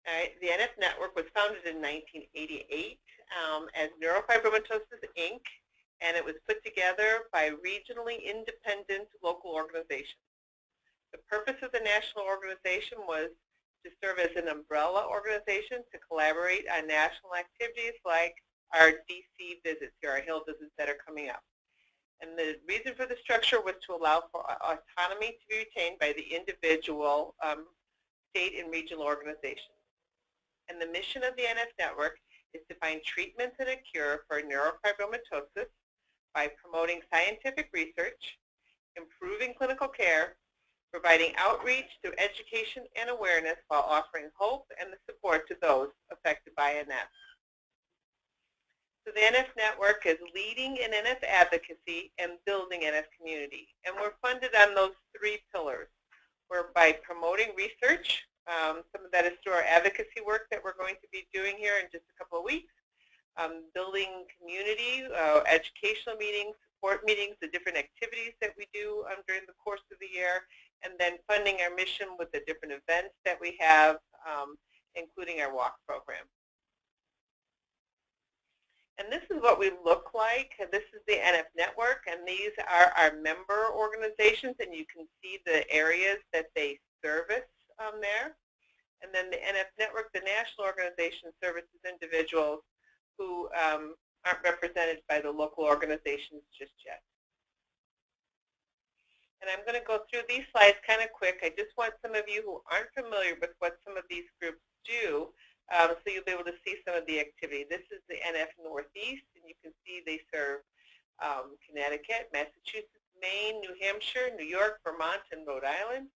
The NF Network was founded in 1988 as Neurofibromatosis, Inc., and it was put together by regionally independent local organizations. The purpose of the national organization was to serve as an umbrella organization to collaborate on national activities like our DC visits, here, our Hill visits that are coming up. And the reason for the structure was to allow for autonomy to be retained by the individual state and regional organizations. And the mission of the NF Network is to find treatments and a cure for neurofibromatosis by promoting scientific research, improving clinical care, providing outreach through education and awareness while offering hope and the support to those affected by NF. So the NF Network is leading in NF advocacy and building NF community. And we're funded on those three pillars. We're by promoting research. Some of that is through our advocacy work that we're going to be doing here in just a couple of weeks. Building community, educational meetings, support meetings, the different activities that we do during the course of the year, and then funding our mission with the different events that we have, including our walk program. And this is what we look like. This is the NF Network, and these are our member organizations, and you can see the areas that they service there. And then the NF Network, the national organization, services individuals who aren't represented by the local organizations just yet. And I'm going to go through these slides kind of quick. I just want some of you who aren't familiar with what some of these groups do, so you'll be able to see some of the activity. This is the NF Northeast, and you can see they serve Connecticut, Massachusetts, Maine, New Hampshire, New York, Vermont, and Rhode Island.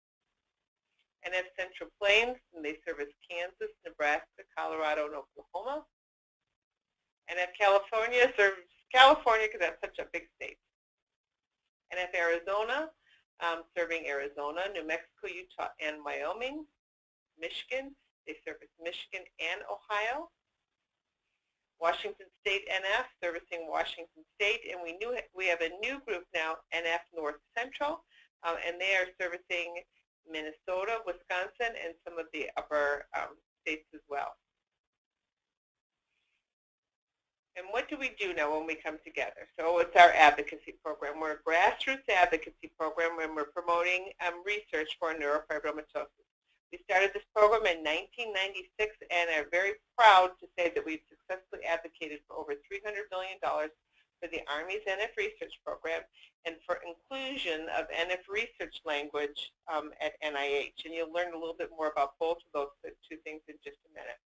NF Central Plains, and they service Kansas, Nebraska, Colorado, and Oklahoma. NF California serves California because that's such a big state. NF Arizona, serving Arizona, New Mexico, Utah, and Wyoming. Michigan, they service Michigan and Ohio. Washington State NF, servicing Washington State, and we have a new group now, NF North Central, and they are servicing Minnesota, Wisconsin, and some of the upper states as well. And what do we do now when we come together? So it's our advocacy program. We're a grassroots advocacy program, and we're promoting research for neurofibromatosis. We started this program in 1996 and are very proud to say that we've successfully advocated for over $300 million for the Army's NF research program and for inclusion of NF research language at NIH. And you'll learn a little bit more about both of those two things in just a minute.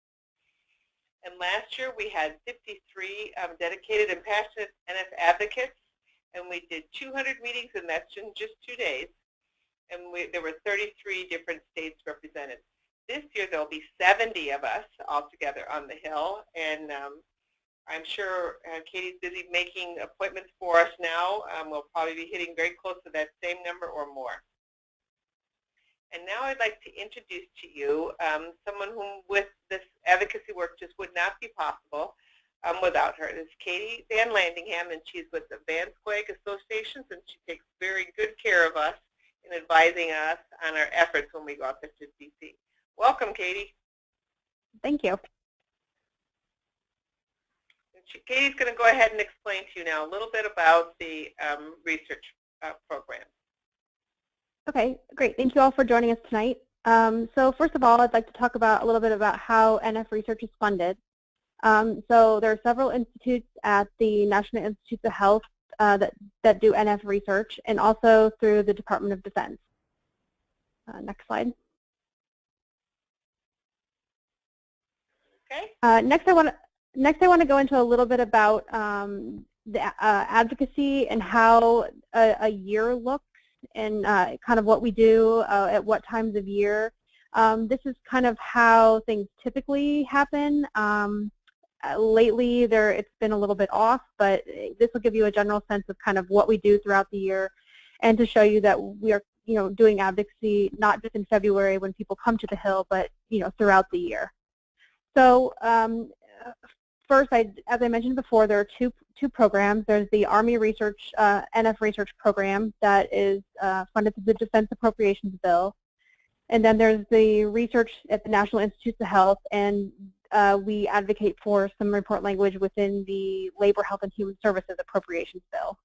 And last year we had 53 dedicated and passionate NF advocates, and we did 200 meetings, and that's in just 2 days. And there were 33 different states represented. This year there'll be 70 of us all together on the Hill, and I'm sure Katie's busy making appointments for us now. We'll probably be hitting very close to that same number or more. And now I'd like to introduce to you someone whom with this advocacy work just would not be possible without her. It's Katie Van Landingham, and she's with the Van Squag Associations, and she takes very good care of us in advising us on our efforts when we go out there to DC. Welcome, Katie. Thank you. Katie's going to go ahead and explain to you now a little bit about the research program. Okay, great. Thank you all for joining us tonight. So first of all, I'd like to talk about a little bit about how NF research is funded. So there are several institutes at the National Institutes of Health that do NF research, and also through the Department of Defense. Next slide. Okay. Next, I want to go into a little bit about the advocacy and how a year looks, and kind of what we do at what times of year. This is kind of how things typically happen. Lately, it's been a little bit off, but this will give you a general sense of kind of what we do throughout the year, and to show you that we are, doing advocacy not just in February when people come to the Hill, but throughout the year. So first, as I mentioned before, there are two programs. There's the Army Research NF Research Program that is funded through the Defense Appropriations Bill, And then there's the research at the National Institutes of Health, and we advocate for some report language within the Labor, Health, and Human Services Appropriations Bill.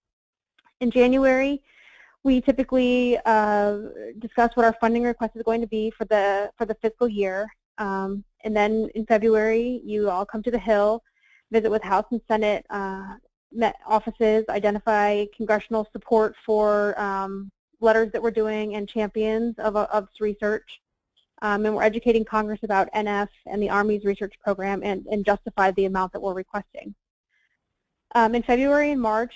In January, we typically discuss what our funding request is going to be for the fiscal year. And then in February, you all come to the Hill, visit with House and Senate offices, identify congressional support for letters that we're doing and champions of this research. And we're educating Congress about NF and the Army's research program and justify the amount that we're requesting. In February and March,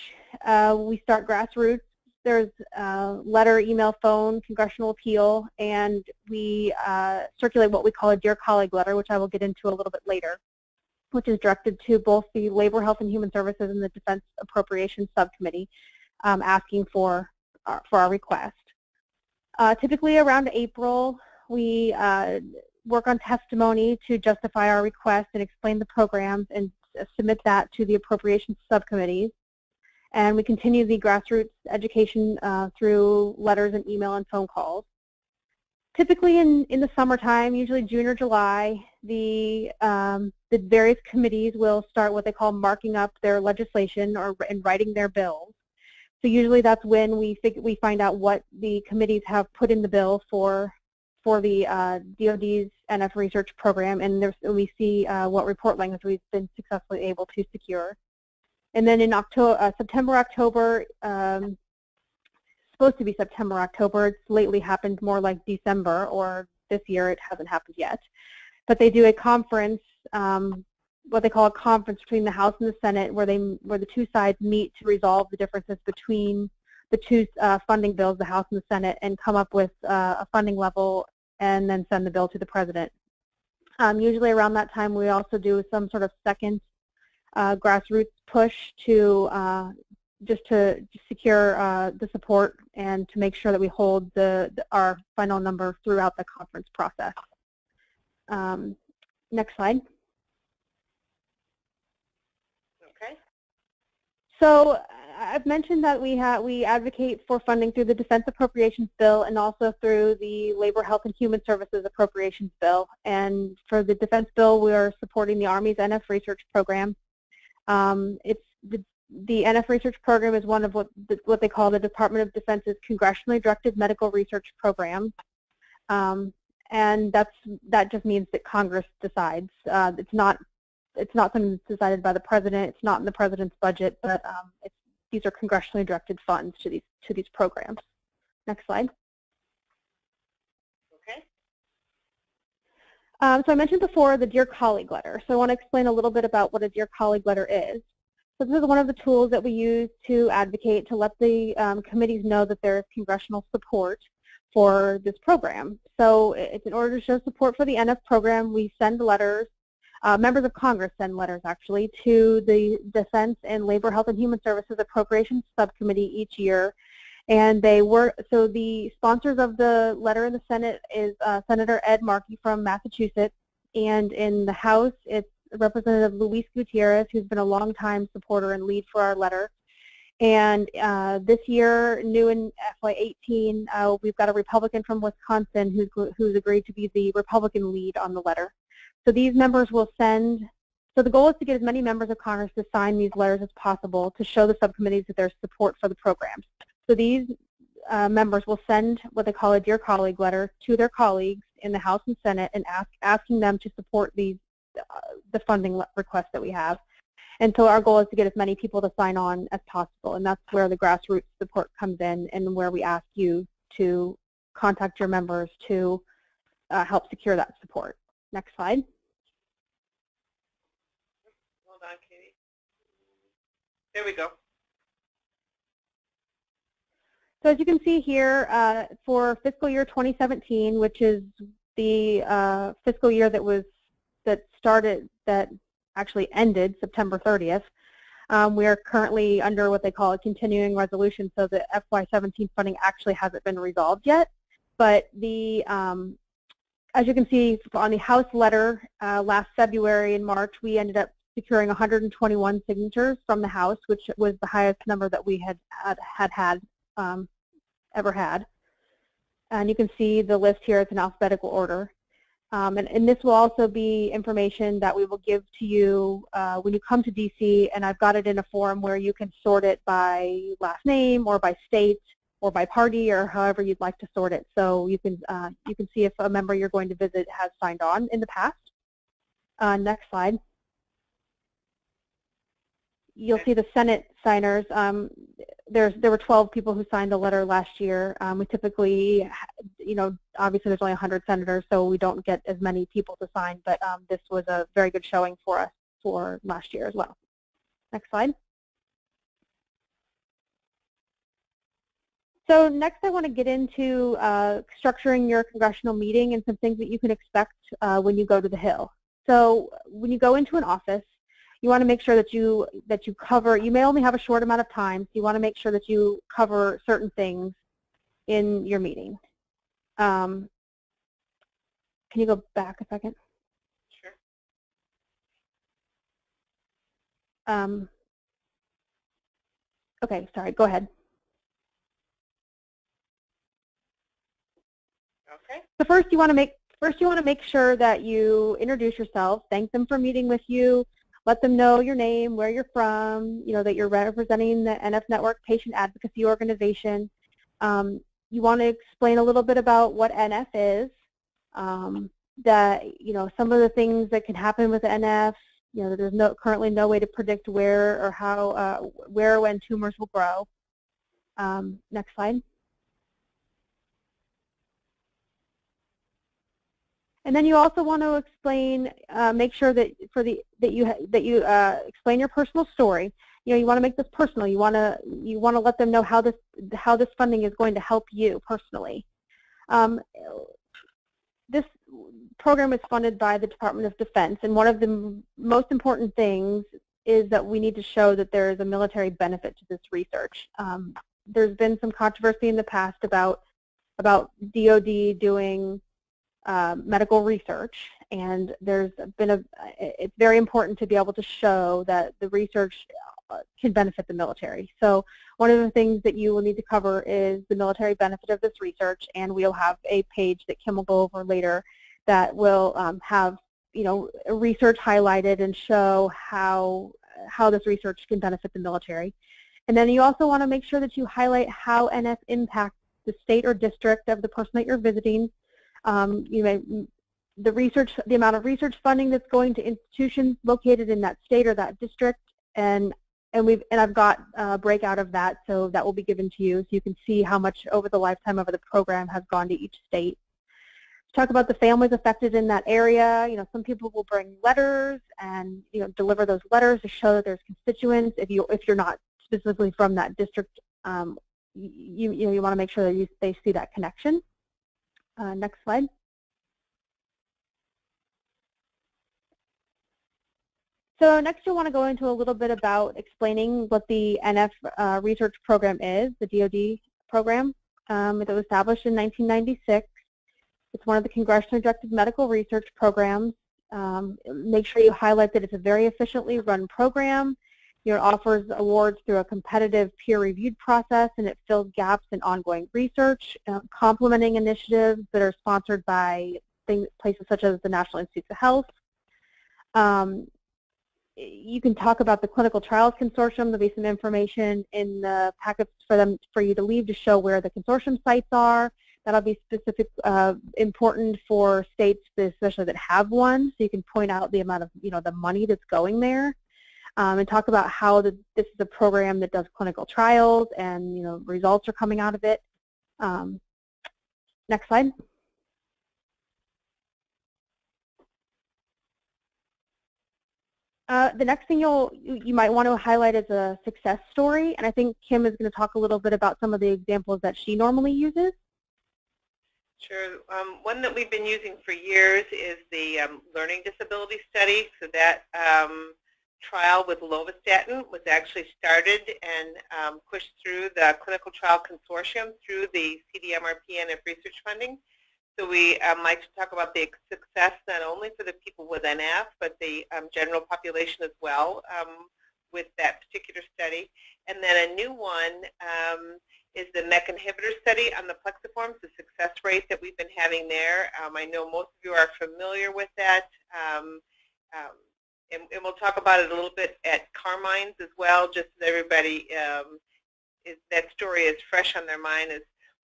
we start grassroots. There's letter, email, phone, congressional appeal, and we circulate what we call a Dear Colleague letter, which I will get into a little bit later, which is directed to both the Labor, Health, and Human Services and the Defense Appropriations Subcommittee, asking for our request. Typically around April, we work on testimony to justify our request and explain the programs and submit that to the appropriations subcommittees. And we continue the grassroots education through letters and email and phone calls. Typically in the summertime, usually June or July, the various committees will start what they call marking up their legislation and writing their bills. So usually that's when we find out what the committees have put in the bill for the DoD's NF research program, and we see what report language we've been successfully able to secure. And then in September, October, supposed to be September, October, it's lately happened more like December, or this year it hasn't happened yet. But they do a conference, what they call a conference between the House and the Senate, where the two sides meet to resolve the differences between the two funding bills, the House and the Senate, and come up with a funding level and then send the bill to the President. Usually around that time, we also do some sort of second grassroots push to just to secure the support and to make sure that we hold our final number throughout the conference process. Next slide. Okay. So I've mentioned that we advocate for funding through the Defense Appropriations Bill and also through the Labor, Health, and Human Services Appropriations Bill. And for the Defense Bill, we are supporting the Army's NF research program. It's the NF research program is one of what they call the Department of Defense's congressionally directed medical research program. And that just means that Congress decides. It's not something that's decided by the President. It's not in the President's budget, but these are congressionally directed funds to these programs. Next slide. Okay. So I mentioned before the Dear Colleague letter. So I want to explain a little bit about what a Dear Colleague letter is. So this is one of the tools that we use to advocate, to let the committees know that there is congressional support for this program. So it's in order to show support for the NF program, we send letters. Members of Congress send letters, actually, to the Defense and Labor, Health, and Human Services Appropriations Subcommittee each year. And so the sponsors of the letter in the Senate is Senator Ed Markey from Massachusetts, and in the House, it's Representative Luis Gutierrez, who's been a longtime supporter and lead for our letter. And this year, new in FY18, we've got a Republican from Wisconsin who's agreed to be the Republican lead on the letter. So these members will send, so the goal is to get as many members of Congress to sign these letters as possible to show the subcommittees that there's support for the programs. So these members will send what they call a Dear Colleague letter to their colleagues in the House and Senate and asking them to support the funding requests that we have. And so our goal is to get as many people to sign on as possible, and that's where the grassroots support comes in, and where we ask you to contact your members to help secure that support. Next slide. Hold on, Katie. There we go. So as you can see here, for fiscal year 2017, which is the fiscal year that actually ended September 30th, we are currently under what they call a continuing resolution, so the FY17 funding actually hasn't been resolved yet. But as you can see on the House letter last February and March, we ended up securing 121 signatures from the House, which was the highest number that we had ever had. And you can see the list here. It's in alphabetical order. And this will also be information that we will give to you when you come to DC, and I've got it in a form where you can sort it by last name or by state or by party or however you'd like to sort it. So you can see if a member you're going to visit has signed on in the past. Next slide. You'll see the Senate signers. There were 12 people who signed the letter last year. We typically, obviously there's only 100 senators, so we don't get as many people to sign, but this was a very good showing for us for last year as well. Next slide. So next I want to get into structuring your congressional meeting and some things that you can expect when you go to the Hill. So when you go into an office, you want to make sure that you cover, you may only have a short amount of time, so you want to make sure that you cover certain things in your meeting. Can you go back a second? Sure. Okay, sorry, go ahead. Okay. So first you want to make sure that you introduce yourself, thank them for meeting with you, let them know your name, where you're from, that you're representing the NF Network Patient Advocacy Organization. You want to explain a little bit about what NF is, that some of the things that can happen with NF. There's currently no way to predict where or how, where or when tumors will grow. Next slide. And then you also want to explain, make sure that you explain your personal story. You want to make this personal. You want to let them know how this funding is going to help you personally. This program is funded by the Department of Defense, and one of the most important things is that we need to show that there is a military benefit to this research. There's been some controversy in the past about DoD doing medical research, and it's very important to be able to show that the research can benefit the military. So one of the things that you will need to cover is the military benefit of this research, and we'll have a page that Kim will go over later that will have research highlighted and show how this research can benefit the military. And then you also want to make sure that you highlight how NF impacts the state or district of the person that you're visiting. The amount of research funding that's going to institutions located in that state or that district, and I've got a breakout of that, so that will be given to you, so you can see how much over the lifetime of the program has gone to each state. Talk about the families affected in that area. Some people will bring letters and deliver those letters to show that there's constituents. If you're not specifically from that district, you want to make sure that they see that connection. Next slide. So next you'll want to go into a little bit about explaining what the NF research program is, the DoD program. It was established in 1996. It's one of the congressionally directed medical research programs. Make sure you highlight that it's a very efficiently run program. It offers awards through a competitive peer-reviewed process, and it fills gaps in ongoing research, complementing initiatives that are sponsored by places such as the National Institutes of Health. You can talk about the Clinical Trials Consortium. There'll be some information in the packets for you to leave to show where the consortium sites are. That'll be specific, important for states, especially that have one, so you can point out the amount of the money that's going there. And talk about how this is a program that does clinical trials and results are coming out of it. Next slide. The next thing you might want to highlight is a success story, and I think Kim is going to talk a little bit about some of the examples that she normally uses. Sure. One that we've been using for years is the learning disability study. So that trial with lovastatin was actually started and pushed through the Clinical Trial Consortium through the CDMRP NF research funding. So we like to talk about the success not only for the people with NF, but the general population as well with that particular study. And then a new one is the MEK inhibitor study on the plexiforms, the success rate that we've been having there. I know most of you are familiar with that. And we'll talk about it a little bit at Carmine's as well, just so everybody that story is fresh on their mind.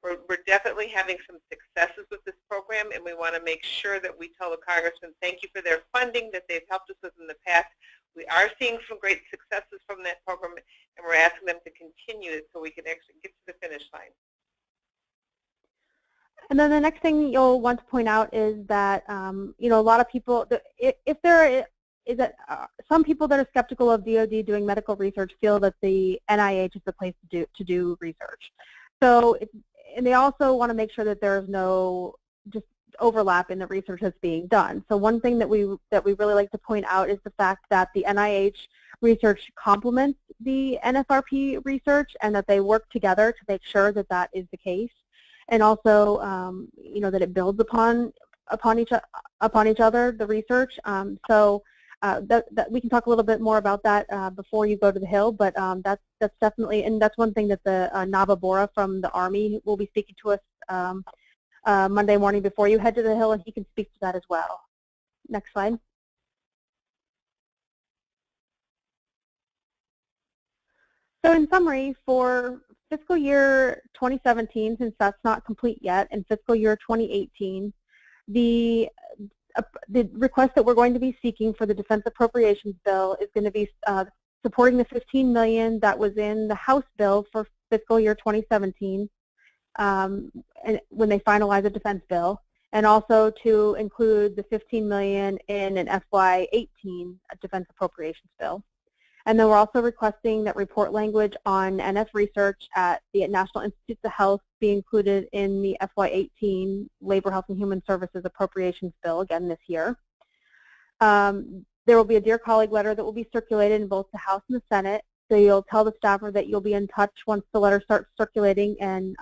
We're definitely having some successes with this program, and we want to make sure that we tell the congressmen thank you for their funding that they've helped us with in the past. We are seeing some great successes from that program, and we're asking them to continue it so we can actually get to the finish line. And then the next thing you'll want to point out is that, you know, a lot of people, if there is that some people that are skeptical of DoD doing medical research feel that the NIH is the place to do research. So, and they also want to make sure that there is no just overlap in the research that's being done. So one thing that we really like to point out is the fact that the NIH research complements the NFRP research, and that they work together to make sure that that is the case, and also you know, that it builds upon each other, the research. So that we can talk a little bit more about that before you go to the Hill, but that's definitely, and that's one thing that the Nava Bora from the Army will be speaking to us Monday morning before you head to the Hill, and he can speak to that as well. Next slide. So in summary, for fiscal year 2017, since that's not complete yet, and fiscal year 2018, the request that we're going to be seeking for the Defense Appropriations Bill is going to be supporting the $15 million that was in the House bill for fiscal year 2017 and when they finalize the defense bill, and also to include the $15 million in an FY18 Defense Appropriations Bill. And then we're also requesting that report language on NF research at the National Institutes of Health be included in the FY18 Labor, Health, and Human Services Appropriations Bill again this year. There will be a Dear Colleague letter that will be circulated in both the House and the Senate. So you'll tell the staffer that you'll be in touch once the letter starts circulating, and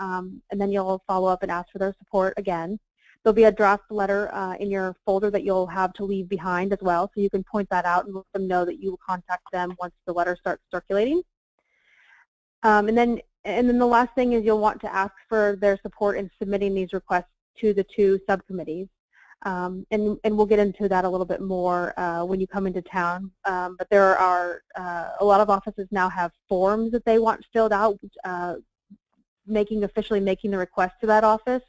then you'll follow up and ask for their support again. There'll be a draft letter in your folder that you'll have to leave behind as well, so you can point that out and let them know that you will contact them once the letter starts circulating. And then the last thing is you'll want to ask for their support in submitting these requests to the two subcommittees. And we'll get into that a little bit more when you come into town. But there are a lot of offices now have forms that they want filled out, officially making the request to that office.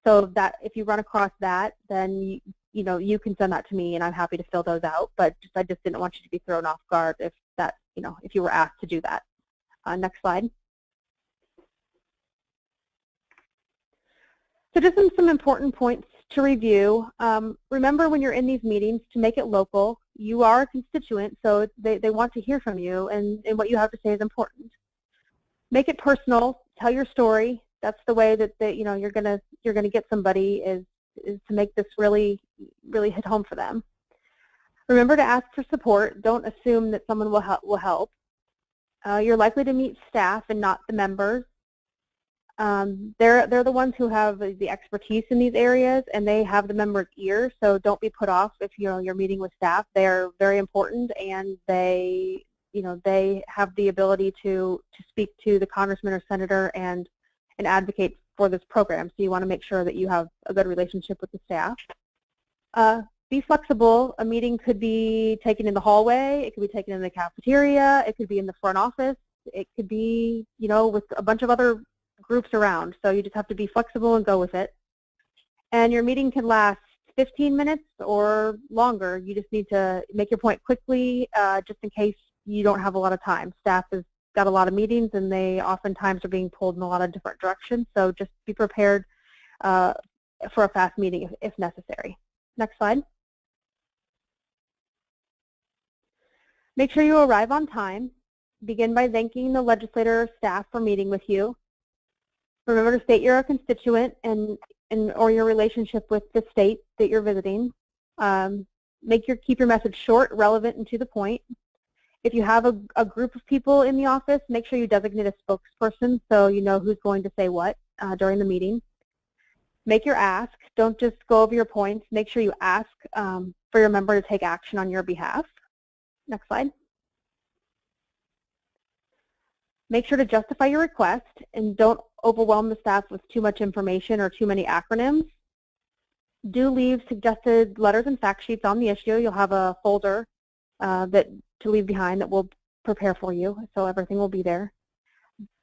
So that if you run across that, then you know, you can send that to me, and I'm happy to fill those out. But I just didn't want you to be thrown off guard if that, you know, if you were asked to do that. Next slide. So just some important points to review. Remember when you're in these meetings to make it local. You are a constituent, so they want to hear from you, and what you have to say is important. Make it personal. Tell your story. That's the way that you know, you're gonna get somebody is to make this really hit home for them. Remember to ask for support. Don't assume that someone will help. You're likely to meet staff and not the members. They're the ones who have the expertise in these areas, and they have the members' ear. So don't be put off if you're meeting with staff. They're very important, and they have the ability to speak to the congressman or senator and advocate for this program. So you want to make sure that you have a good relationship with the staff. Be flexible. A meeting could be taken in the hallway. It could be taken in the cafeteria. It could be in the front office. It could be, you know, with a bunch of other groups around. So you just have to be flexible and go with it. And your meeting can last 15 minutes or longer. You just need to make your point quickly, just in case you don't have a lot of time. Staff has got a lot of meetings, and they oftentimes are being pulled in a lot of different directions. So just be prepared for a fast meeting if necessary. Next slide. Make sure you arrive on time. Begin by thanking the legislator or staff for meeting with you. Remember to state you're a constituent or your relationship with the state that you're visiting. Keep your message short, relevant, and to the point. If you have a group of people in the office, make sure you designate a spokesperson so you know who's going to say what during the meeting. Make your ask. Don't just go over your points. Make sure you ask for your member to take action on your behalf. Next slide. Make sure to justify your request and don't overwhelm the staff with too much information or too many acronyms. Do leave suggested letters and fact sheets on the issue. You'll have a folder to leave behind that we'll prepare for you, so everything will be there.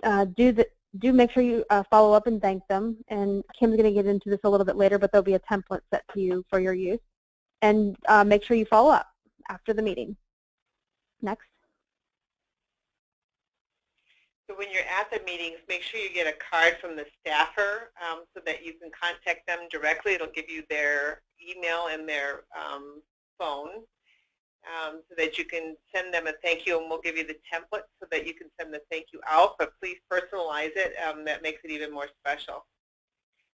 Do make sure you follow up and thank them, and Kim's going to get into this a little bit later, but there'll be a template set to you for your use. And make sure you follow up after the meeting. Next. So when you're at the meetings, make sure you get a card from the staffer so that you can contact them directly. It'll give you their email and their phone so that you can send them a thank you, and we'll give you the template so that you can send the thank you out, but please personalize it. That makes it even more special.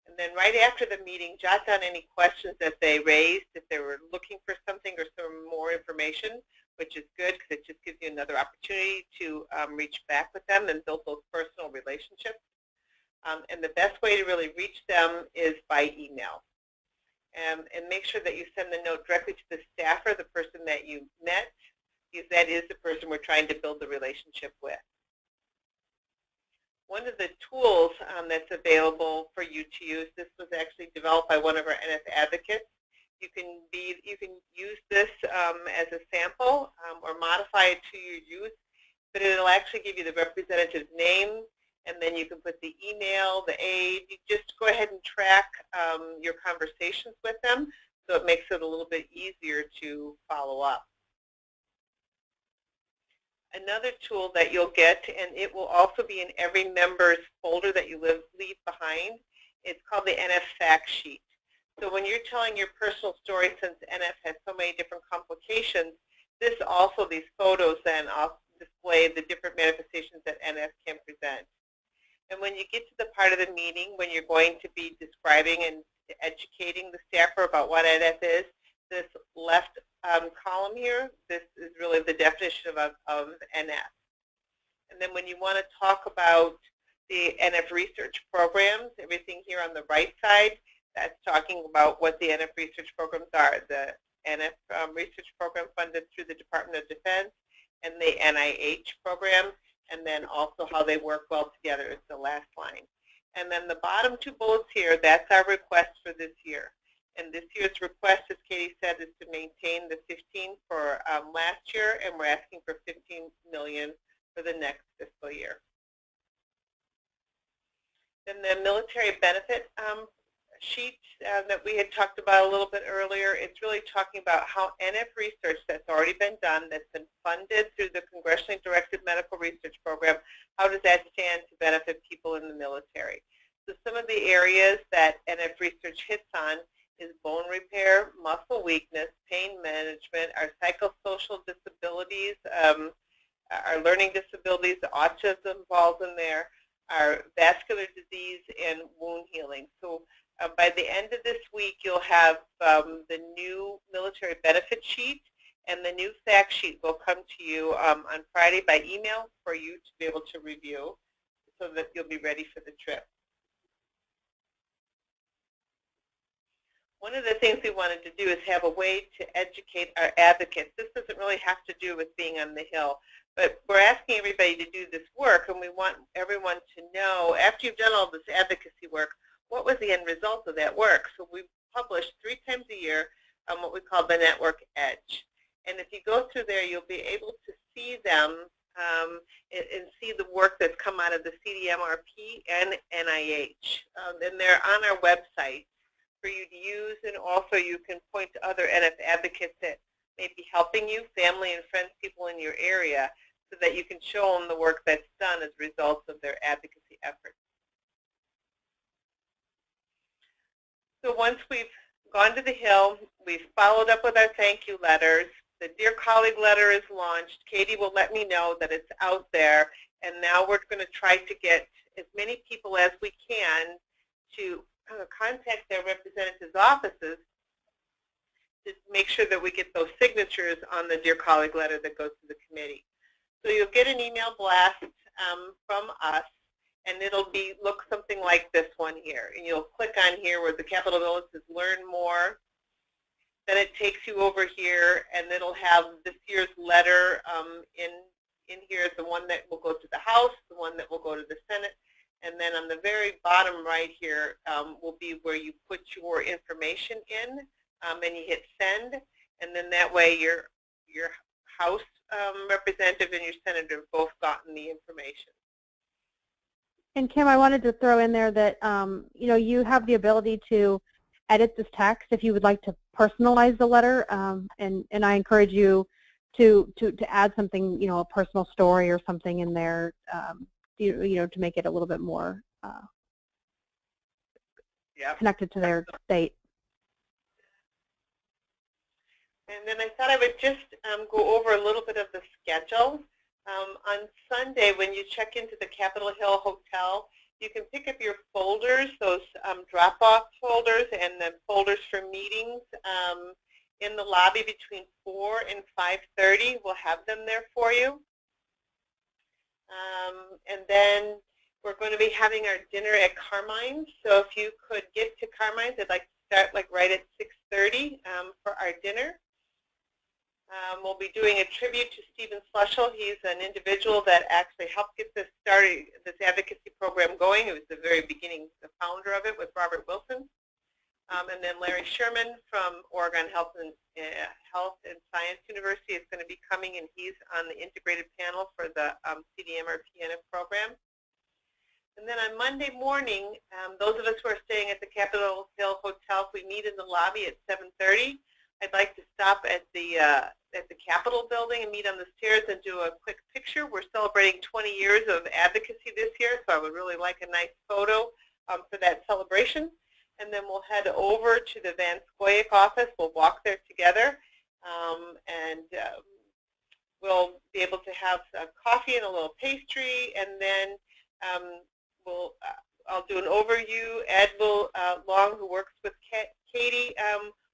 And then right after the meeting, jot down any questions that they raised, if they were looking for something or some more information, which is good because it just gives you another opportunity to reach back with them and build those personal relationships. And the best way to really reach them is by email. And make sure that you send the note directly to the staffer, the person that you met, because that is the person we're trying to build the relationship with. One of the tools that's available for you to use, this was actually developed by one of our NF advocates. You can use this as a sample or modify it to your use, but it'll actually give you the representative's name, and then you can put the email, the aide. You just go ahead and track your conversations with them, so it makes it a little bit easier to follow up. Another tool that you'll get, and it will also be in every member's folder that you leave behind, it's called the NF fact sheet. So when you're telling your personal story, since NF has so many different complications, these photos then display the different manifestations that NF can present. And when you get to the part of the meeting when you're going to be describing and educating the staffer about what NF is, this left column here, this is really the definition of NF. And then when you want to talk about the NF research programs, everything here on the right side, that's talking about what the NF research programs are. The NF research program funded through the Department of Defense and the NIH program, and then also how they work well together is the last line. And then the bottom two bullets here, that's our request for this year. And this year's request, as Katie said, is to maintain the 15 for last year, and we're asking for $15 million for the next fiscal year. Then the military benefit sheet that we had talked about a little bit earlier, it's really talking about how NF research that's already been done, that's been funded through the congressionally directed medical research program, how does that stand to benefit people in the military? So some of the areas that NF research hits on is bone repair, muscle weakness, pain management, our psychosocial disabilities, our learning disabilities, autism falls in there, our vascular disease, and wound healing. So by the end of this week, you'll have the new military benefit sheet, and the new fact sheet will come to you on Friday by email for you to be able to review so that you'll be ready for the trip. One of the things we wanted to do is have a way to educate our advocates. This doesn't really have to do with being on the Hill, but we're asking everybody to do this work, and we want everyone to know, after you've done all this advocacy work, what was the end result of that work? So we publish 3 times a year on what we call the Network Edge. And if you go through there, you'll be able to see them and see the work that's come out of the CDMRP and NIH. And they're on our website for you to use, and also you can point to other NF advocates that may be helping you, family and friends, people in your area, so that you can show them the work that's done as a result of their advocacy efforts. So once we've gone to the Hill, we've followed up with our thank you letters, the Dear Colleague letter is launched, Katie will let me know that it's out there, and now we're going to try to get as many people as we can to contact their representatives' offices to make sure that we get those signatures on the Dear Colleague letter that goes to the committee. So you'll get an email blast from us, and it'll look something like this one here. And you'll click on here where the capital bill says Learn More. Then it takes you over here, and it'll have this year's letter in here is the one that will go to the House, the one that will go to the Senate, and then on the very bottom right here will be where you put your information in, and you hit send, and then that way your House representative and your senator have both gotten the information. And Kim, I wanted to throw in there that you have the ability to edit this text if you would like to personalize the letter, and I encourage you to add something, a personal story or something in there, to make it a little bit more connected to their state. And then I thought I would just go over a little bit of the schedule. On Sunday, when you check into the Capitol Hill Hotel, you can pick up your folders, those drop-off folders, and then folders for meetings in the lobby between 4 and 5:30. We'll have them there for you. And then we're going to be having our dinner at Carmine's. So if you could get to Carmine's, I'd like to start right at 6:30 for our dinner. We'll be doing a tribute to Stephen Slushall. He's an individual that actually helped get this started, this advocacy program going. It was the very beginning, the founder of it with Robert Wilson. And then Larry Sherman from Oregon Health and Science University is going to be coming, and he's on the integrated panel for the CDMRPNF program. And then on Monday morning, those of us who are staying at the Capitol Hill Hotel, we meet in the lobby at 7:30. I'd like to stop at the Capitol building and meet on the stairs and do a quick picture. We're celebrating 20 years of advocacy this year, so I would really like a nice photo for that celebration. And then we'll head over to the Van Scoyoc office. We'll walk there together, and we'll be able to have some coffee and a little pastry, and then I'll do an overview. Ed Long, who works with Katie,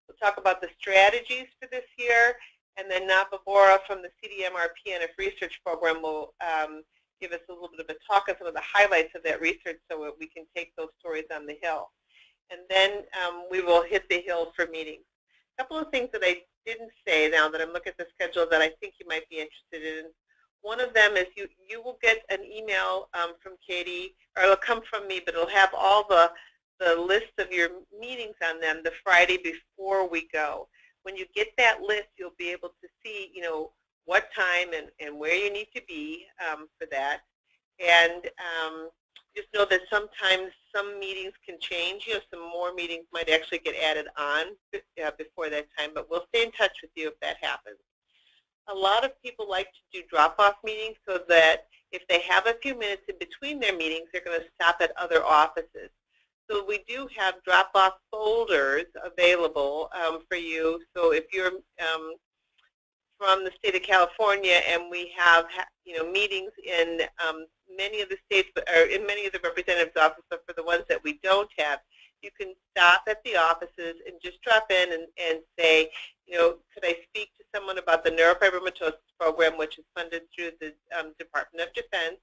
we'll talk about the strategies for this year, and then Napa Bora from the CDMRPNF research program will give us a little bit of a talk on some of the highlights of that research so that we can take those stories on the Hill. And then we will hit the Hill for meetings. A couple of things that I didn't say now that I'm looking at the schedule that I think you might be interested in. One of them is you will get an email from Katie, or it'll come from me, but it'll have all the list of your meetings on them the Friday before we go. When you get that list, you'll be able to see, what time and where you need to be for that. And just know that sometimes some meetings can change. Some more meetings might actually get added on before that time, but we'll stay in touch with you if that happens. A lot of people like to do drop-off meetings so that if they have a few minutes in between their meetings, they're going to stop at other offices. So we do have drop-off folders available for you. So if you're from the state of California and we have meetings in many of the states, or in many of the representatives' offices, but for the ones that we don't have, you can stop at the offices and just drop in and say, could I speak to someone about the neurofibromatosis program, which is funded through the Department of Defense,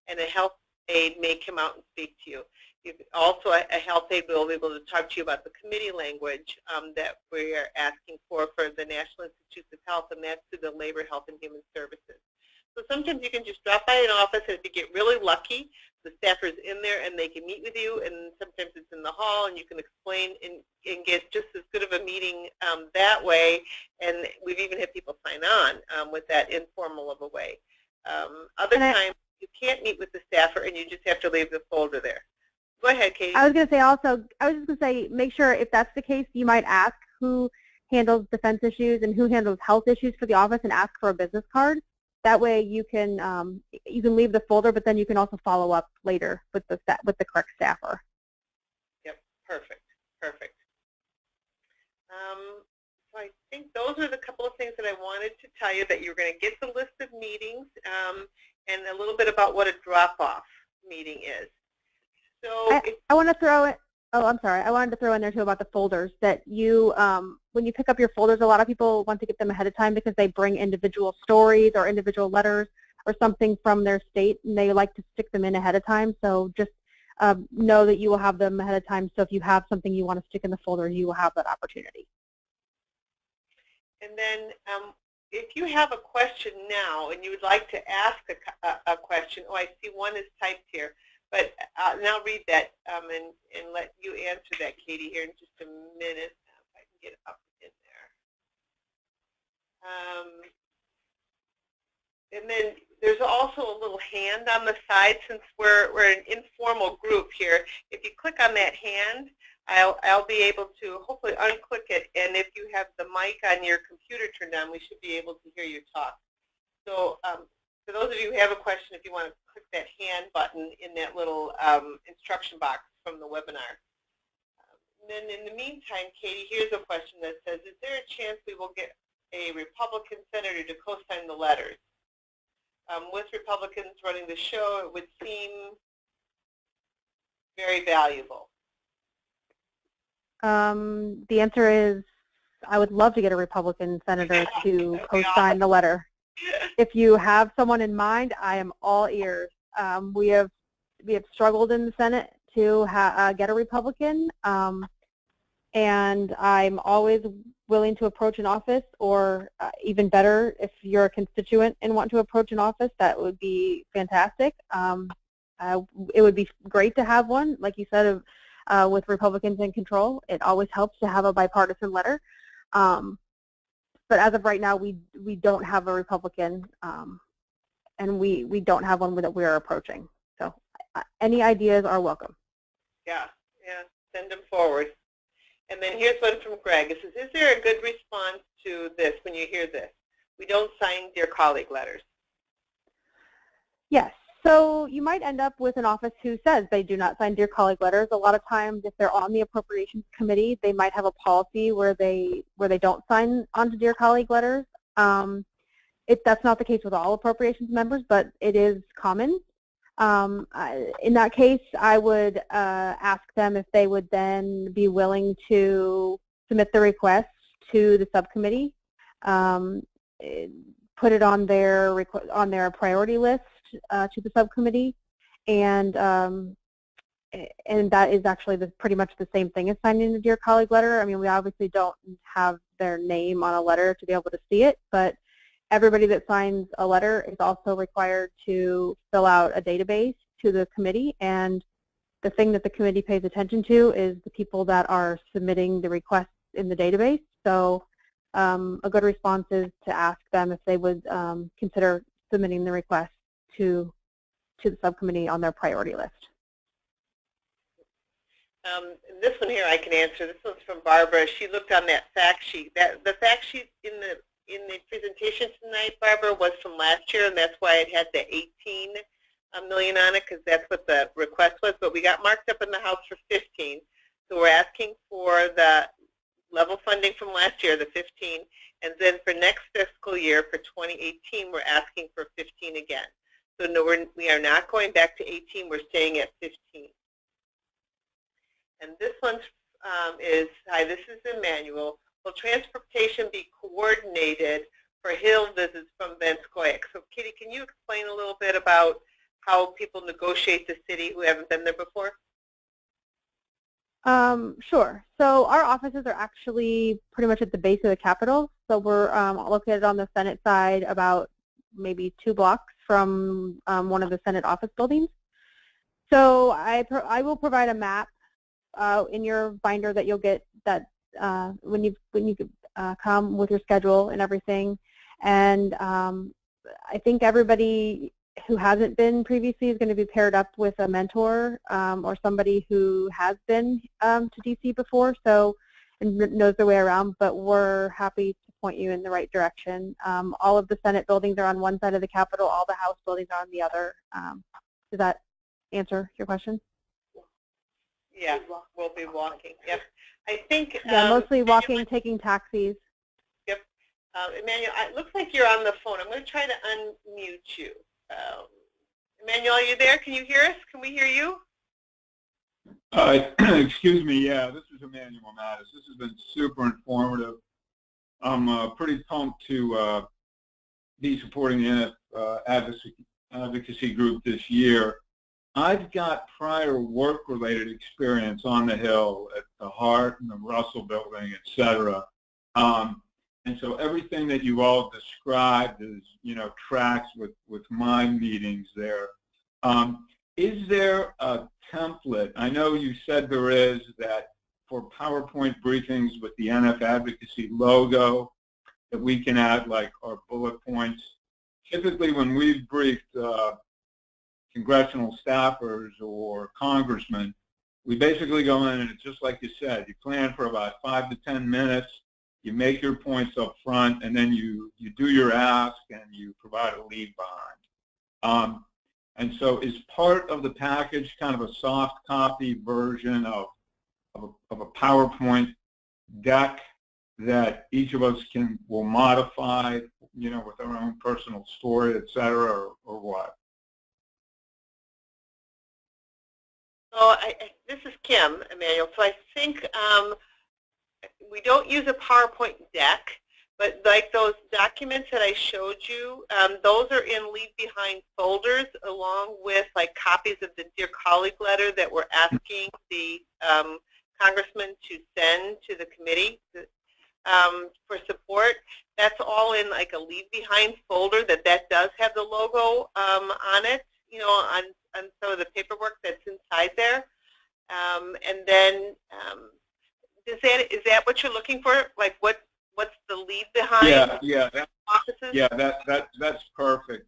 and a health aide may come out and speak to you. Also, a health aide will be able to talk to you about the committee language that we are asking for the National Institutes of Health, and that's through the Labor, Health, and Human Services. So sometimes you can just drop by an office, and if you get really lucky, the staffer's in there and they can meet with you, and sometimes it's in the hall, and you can explain and get just as good of a meeting that way. And we've even had people sign on with that informal of a way. Other times, you can't meet with the staffer, and you just have to leave the folder there. Go ahead, Katie. I was going to say also, make sure if that's the case, you might ask who handles defense issues and who handles health issues for the office and ask for a business card. That way you can leave the folder, but then you can also follow up later with the correct staffer. Yep, perfect. So I think those are the couple of things that I wanted to tell you, that you're going to get the list of meetings and a little bit about what a drop-off meeting is. So I want to throw it. Oh, I'm sorry. I wanted to throw in there too about the folders that you, when you pick up your folders, a lot of people want to get them ahead of time because they bring individual stories or individual letters or something from their state, and they like to stick them in ahead of time. So just know that you will have them ahead of time. So if you have something you want to stick in the folder, you will have that opportunity. And then if you have a question now and you would like to ask a question, oh, I see one is typed here, but and I'll read that and let you answer that, Katie, here in just a minute, if I can get it up in there. And then there's also a little hand on the side, since we're an informal group here. If you click on that hand, I'll be able to hopefully unclick it, and if you have the mic on your computer turned on, we should be able to hear you talk. So for those of you who have a question, if you want to click that hand button in that little instruction box from the webinar. And then in the meantime, Katie, here's a question that says, is there a chance we will get a Republican senator to co-sign the letters? With Republicans running the show, it would seem very valuable. The answer is, I would love to get a Republican senator to co-sign the letter. If you have someone in mind, I am all ears. We have struggled in the Senate to get a Republican, and I'm always willing to approach an office, or even better, if you're a constituent and want to approach an office, that would be fantastic. It would be great to have one, like you said, with Republicans in control. It always helps to have a bipartisan letter. But as of right now, we don't have a Republican, and we don't have one that we are approaching. So any ideas are welcome. Yeah, send them forward. And then here's one from Greg. It says, is there a good response to this when you hear this? We don't sign dear colleague letters. Yes. So you might end up with an office who says they do not sign dear colleague letters. A lot of times, if they're on the appropriations committee, they might have a policy where they don't sign onto dear colleague letters. That's not the case with all appropriations members, but it is common. In that case, I would ask them if they would then be willing to submit the request to the subcommittee, put it on their priority list to the subcommittee, and that is actually pretty much the same thing as signing a dear colleague letter. I mean, we obviously don't have their name on a letter to be able to see it, but everybody that signs a letter is also required to fill out a database to the committee, and the thing that the committee pays attention to is the people that are submitting the requests in the database. So a good response is to ask them if they would consider submitting the request to the subcommittee on their priority list. This one here I can answer. This one's from Barbara. She looked on that fact sheet. The fact sheet in the presentation tonight, Barbara, was from last year, and that's why it had the 18 million on it, because that's what the request was. But we got marked up in the House for 15, so we're asking for the level funding from last year, the 15, and then for next fiscal year, for 2018, we're asking for 15 again. So no, we are not going back to 18. We're staying at 15. And this one is, hi, this is Emmanuel. Will transportation be coordinated for Hill visits from Vanscoy? So Kitty, can you explain a little bit about how people negotiate the city who haven't been there before? Sure. So our offices are actually pretty much at the base of the Capitol. So we're located on the Senate side, about maybe 2 blocks from one of the Senate office buildings. So I will provide a map in your binder that you'll get that when you come with your schedule and everything. And I think everybody who hasn't been previously is going to be paired up with a mentor or somebody who has been to DC before, so and knows their way around. But we're happy to point you in the right direction. All of the Senate buildings are on one side of the Capitol. All the House buildings are on the other. Does that answer your question? Yeah, we'll be walking. Yep. I think. Yeah, mostly walking, taking taxis. Yep. Emmanuel, it looks like you're on the phone. I'm going to try to unmute you. Emmanuel, are you there? Can you hear us? Can we hear you? Excuse me. Yeah, this is Emmanuel Mattis. This has been super informative. I'm pretty pumped to be supporting the advocacy group this year. I've got prior work-related experience on the Hill at the Hart and the Russell building, et cetera. And so everything that you all described is, tracks with my meetings there. Is there a template? I know you said there is, that for PowerPoint briefings with the NF Advocacy logo, that we can add like our bullet points. Typically when we've briefed congressional staffers or congressmen, we basically go in and it's just like you said, you plan for about 5 to 10 minutes, you make your points up front, and then you do your ask and you provide a lead behind. And so is part of the package kind of a soft copy version of a PowerPoint deck that each of us will modify, with our own personal story, et cetera, or what? So this is Kim, Emmanuel. So I think we don't use a PowerPoint deck, but like those documents that I showed you, those are in Leave Behind folders along with like copies of the Dear Colleague letter that we're asking the congressman to send to the committee for support. That's all in like a Leave Behind folder that does have the logo on it, on some of the paperwork that's inside there. And then is that what you're looking for? Like what's the Leave Behind? That's perfect.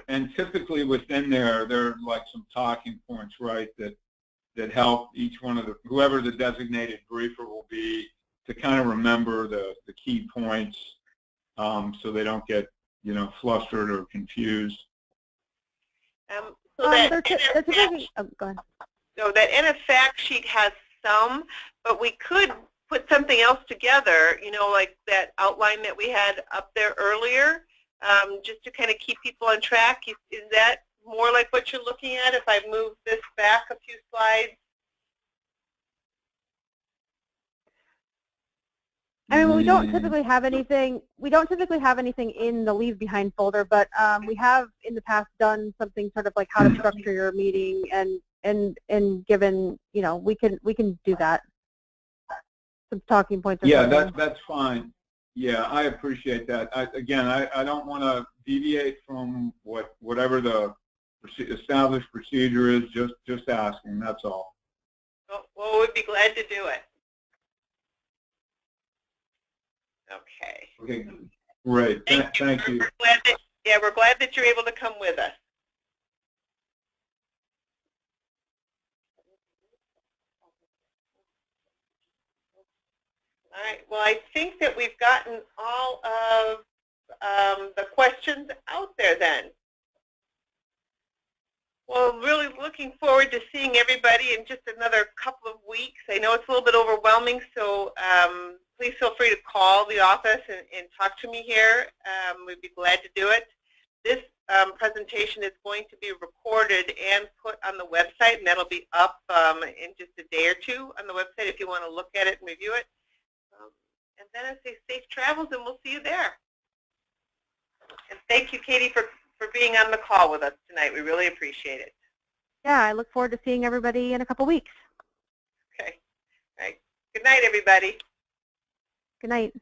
And typically within there are like some talking points, right, that help each one of whoever the designated briefer will be to kind of remember the key points, so they don't get flustered or confused. So that go ahead. So that NF fact sheet has some, but we could put something else together, like that outline that we had up there earlier, just to kind of keep people on track. Is that more like what you're looking at if I move this back a few slides? I mean, we don't typically have anything. We don't typically have anything in the Leave Behind folder, but we have in the past done something sort of like how to structure your meeting, and given, we can do that. Some talking points. Yeah, that's fine. Yeah, I appreciate that. I don't want to deviate from whatever the established procedure is. Just asking. That's all. Well, we'd be glad to do it. Okay. Okay, great. Thank you. We're glad that you're able to come with us. All right. Well, I think that we've gotten all of the questions out there then. Well, really looking forward to seeing everybody in just another couple of weeks. I know it's a little bit overwhelming, so please feel free to call the office and talk to me here. We'd be glad to do it. This presentation is going to be recorded and put on the website, and that'll be up in just a day or two on the website if you want to look at it and review it. And then I say safe travels, and we'll see you there. And thank you, Katie, for being on the call with us tonight. We really appreciate it. Yeah, I look forward to seeing everybody in a couple weeks. Okay. All right. Good night, everybody. Good night.